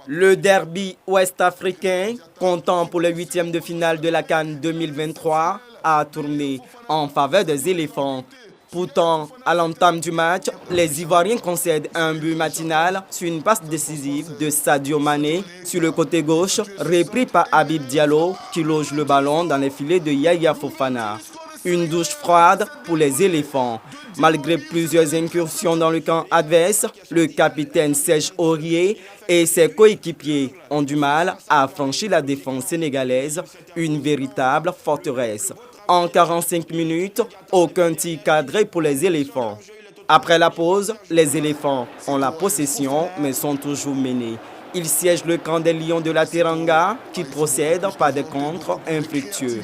Le derby ouest-africain, comptant pour le 8e de finale de la CAN 2023, a tourné en faveur des éléphants. Pourtant, à l'entame du match, les Ivoiriens concèdent un but matinal sur une passe décisive de Sadio Mané sur le côté gauche, repris par Habib Diallo qui loge le ballon dans les filets de Yaya Fofana. Une douche froide pour les éléphants. Malgré plusieurs incursions dans le camp adverse, le capitaine Serge Aurier et ses coéquipiers ont du mal à franchir la défense sénégalaise, une véritable forteresse. En 45 minutes, aucun tir cadré pour les éléphants. Après la pause, les éléphants ont la possession mais sont toujours menés. Ils siègent le camp des Lions de la Teranga qui procèdent par des contres infructueux.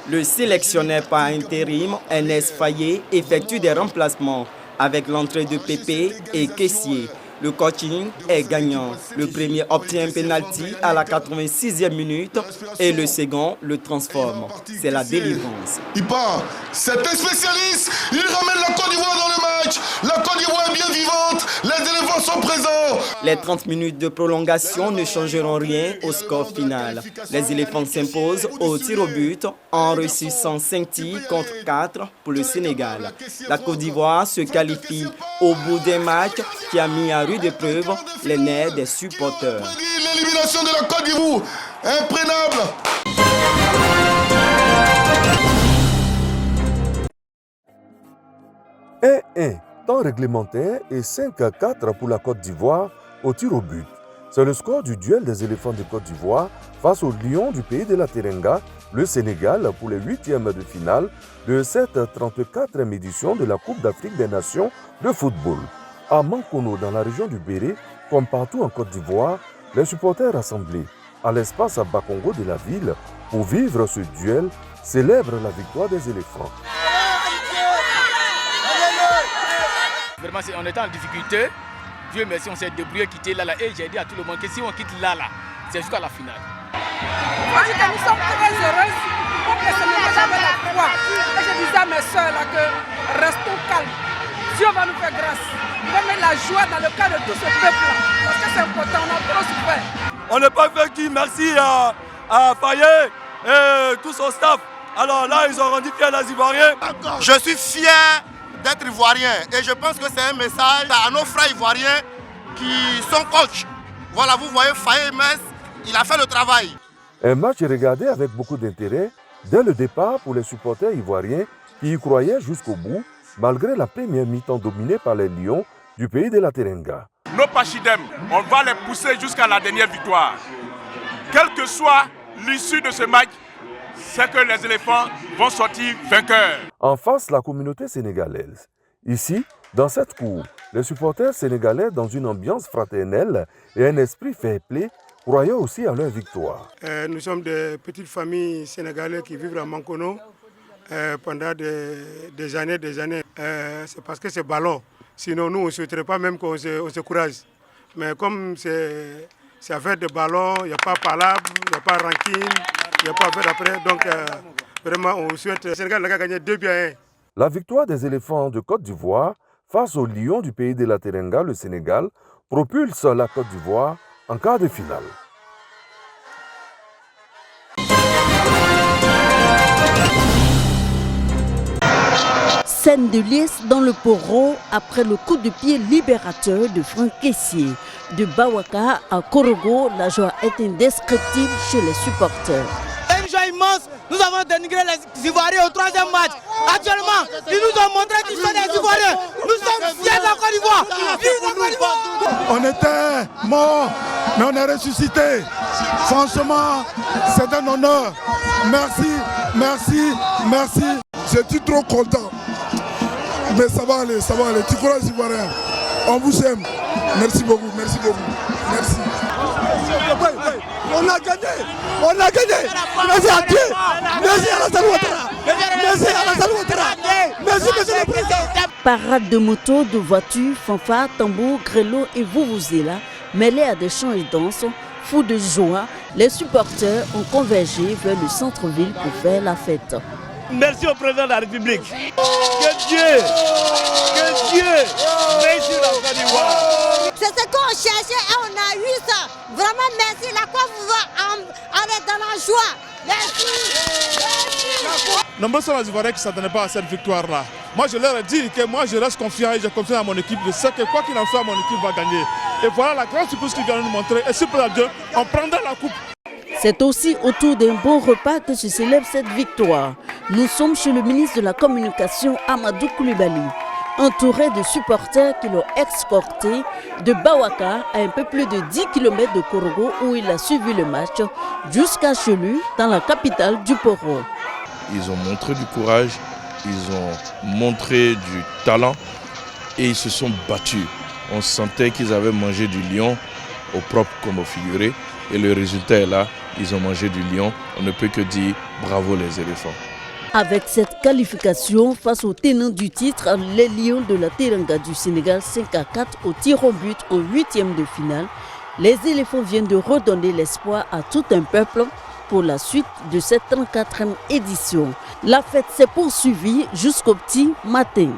Le sélectionneur par intérim, Ernest Faye, effectue des remplacements avec l'entrée de Pépé et Kessié. Le coaching est gagnant. Le premier obtient un penalty à la 86e minute et le second le transforme. C'est la délivrance. Il part. C'est un spécialiste. Il ramène la Côte d'Ivoire dans le match. La Côte d'Ivoire est bien vivante. Les éléphants sont présents. Les 30 minutes de prolongation ne changeront rien au score final. Les éléphants s'imposent au tir au but en réussissant 5 tirs contre 4 pour le Sénégal. La Côte d'Ivoire se qualifie au bout d'un match qui a mis à rude épreuve les nerfs des supporters. L'élimination de la Côte d'Ivoire, imprénable. Temps réglementaire et 5-4 pour la Côte d'Ivoire au tir au but. C'est le score du duel des éléphants de Côte d'Ivoire face aux Lions du pays de la Teranga, le Sénégal, pour les 8e de finale de cette 34e édition de la Coupe d'Afrique des Nations de football. À Mankono, dans la région du Béré, comme partout en Côte d'Ivoire, les supporters rassemblés à l'espace à Bakongo de la ville pour vivre ce duel célèbrent la victoire des éléphants. Vraiment, on était en difficulté. Dieu merci, on s'est débrouillé, quitté Lala. Et j'ai dit à tout le monde que si on quitte Lala, c'est jusqu'à la finale. Nous sommes très heureux pour que ce moment j'avais la foi. Et je disais à mes soeurs là que restons calmes. Dieu va nous faire grâce. Il va mettre la joie dans le cœur de tout ce peuple-là. Parce que c'est important, on a trop souffert. On n'est pas fait qui, merci à Faye et tout son staff. Alors là, ils ont rendu fiers les Ivoiriens. Je suis fier d'être Ivoirien et je pense que c'est un message à nos frères Ivoiriens qui sont coachs. Voilà, vous voyez Faye Mess, il a fait le travail. Un match regardé avec beaucoup d'intérêt dès le départ pour les supporters ivoiriens qui y croyaient jusqu'au bout, malgré la première mi-temps dominée par les Lions du pays de la Teranga. Nos Pachidem, on va les pousser jusqu'à la dernière victoire. Quelle que soit l'issue de ce match, c'est que les éléphants vont sortir vainqueurs. En face, la communauté sénégalaise. Ici, dans cette cour, les supporters sénégalais, dans une ambiance fraternelle et un esprit fair-play, croyaient aussi à leur victoire. Nous sommes des petites familles sénégalaises qui vivent à Mankono pendant des années. C'est parce que c'est ballon. Sinon, nous, on ne souhaiterait pas même qu'on se courage. Mais comme c'est affaire de ballon, il n'y a pas palabre, il n'y a pas rancune, il n'y a pas affaire après. Donc, vraiment, on souhaite le Sénégal a gagné 2-1. La victoire des éléphants de Côte d'Ivoire face aux Lions du pays de la Teranga, le Sénégal, propulse la Côte d'Ivoire en quart de finale. Scène de liesse dans le Poro après le coup de pied libérateur de Franck Kessié. De Bawaka à Korogo, la joie est indescriptible chez les supporters. Une joie immense, nous avons dénigré les Ivoiriens au 3e match. Actuellement, ils nous ont montré qu'ils sont des Ivoiriens. Nous sommes fiers de la Côte d'Ivoire. Vive la Côte d'Ivoire. On était morts, mais on est ressuscité. Franchement, c'est un honneur. Merci. Je suis trop content. Mais ça va aller. Tu courage Ivoirien. On vous aime. Merci beaucoup. Merci. On a gagné. Merci à Dieu. Merci à Alassane Ouattara. Merci, monsieur le président. Parade de motos, de voitures, fanfares, tambours, grelots et vuvuzela, mêlés à des chants et danses, fous de joie, les supporters ont convergé vers le centre-ville pour faire la fête. Merci au président de la République. Que Dieu réussisse la Côte d'Ivoire. Cette ce qu'on cherchait et on a eu ça. Vraiment merci, la Côte d'Ivoire est dans la joie. Merci. Nombreux sont les Ivoiriens qui ne s'attendaient pas à cette victoire-là. Moi, je leur ai dit que moi, je reste confiant et j'ai confiance à mon équipe. Je sais que quoi qu'il en soit, mon équipe va gagner. Et voilà la grande surprise qu'ils viennent nous montrer. Et si pour la Dieu, on prendra la coupe. C'est aussi autour d'un bon repas que se célèbre cette victoire. Nous sommes chez le ministre de la Communication, Amadou Koulibaly, entouré de supporters qui l'ont escorté de Bawaka à un peu plus de 10 km de Korogo où il a suivi le match jusqu'à Chelu, dans la capitale du Poro. Ils ont montré du courage, ils ont montré du talent et ils se sont battus. On sentait qu'ils avaient mangé du lion au propre comme au figuré et le résultat est là, ils ont mangé du lion. On ne peut que dire bravo les éléphants. Avec cette qualification face aux tenants du titre, les Lions de la Teranga du Sénégal 5-4 au tir au but en 8e de finale, les éléphants viennent de redonner l'espoir à tout un peuple pour la suite de cette 34e édition. La fête s'est poursuivie jusqu'au petit matin.